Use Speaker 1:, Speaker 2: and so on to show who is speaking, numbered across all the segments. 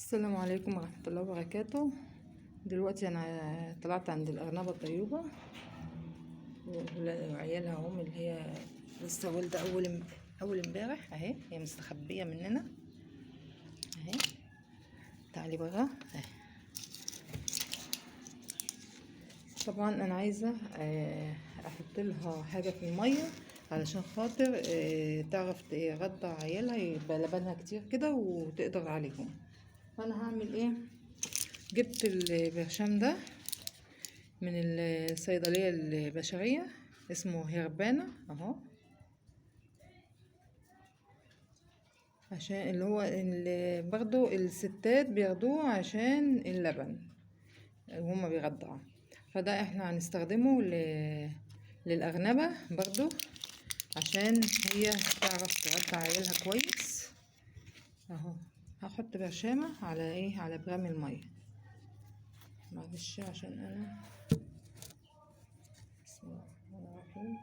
Speaker 1: السلام عليكم ورحمة الله وبركاته. دلوقتي انا طلعت عند الارنبة الطيوبة وعيالها هم اللي هي لسه والدة اول امبارح اهي. هي مستخبية مننا اهي. تعالي برا اهي. طبعا انا عايزة احط لها حاجة في المية علشان خاطر تعرف ترضع عيالها، يبقى لبنها كتير كده وتقدر عليهم. فانا هعمل ايه؟ جبت البرشام ده من الصيدلية البشرية، اسمه هيربانا اهو، عشان اللي هو اللي برضو الستات بياخدوه عشان اللبن وهما بيرضعوا. فده احنا هنستخدمه للأرنبة برضو عشان هي تعرف ترضع عيالها كويس اهو. هحط برشامة على ايه؟ على برام المية. معلش عشان انا بسم الله الرحمن الرحيم.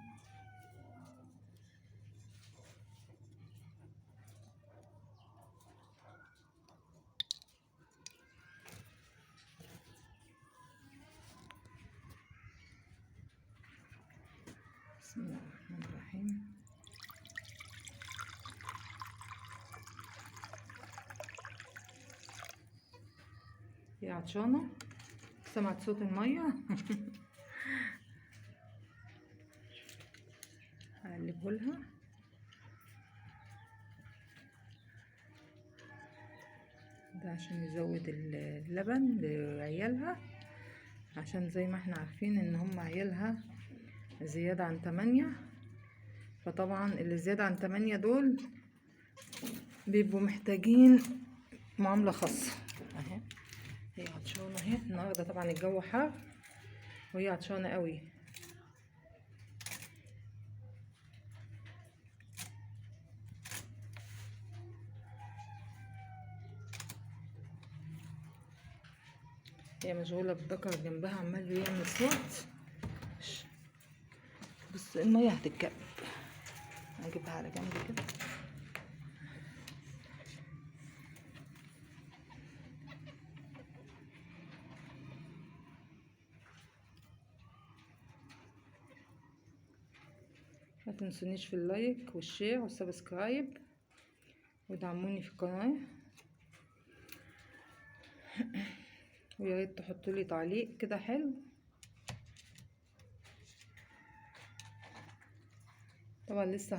Speaker 1: بسم الله الرحمن الرحيم. هي عطشانة، سمعت صوت المية. هقلبهولها ده عشان يزود اللبن لعيالها، عشان زي ما احنا عارفين ان هم عيالها زيادة عن 8. فطبعا اللي زيادة عن 8 دول بيبقوا محتاجين معاملة خاصة اهي. هي عطشانة اهي. النهاردة طبعا الجو حار وهي عطشانة قوي. هي مشغولة بالذكر جنبها عمال بيعمل صوت. بس المية هتتكب، هجيبها على جنب كده. ما تنسونيش في اللايك والشير والسبسكرايب ودعموني في القناة، ويا ريت تحطوا لي تعليق كده حلو. طبعا لسه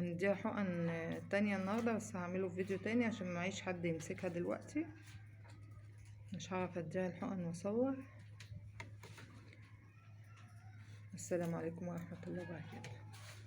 Speaker 1: هنديها حقن تانية النهارده، بس هعمله في فيديو تاني عشان معيش حد يمسكها دلوقتي، مش هعرف اديها الحقن واصور. السلام عليكم ورحمة الله وبركاته.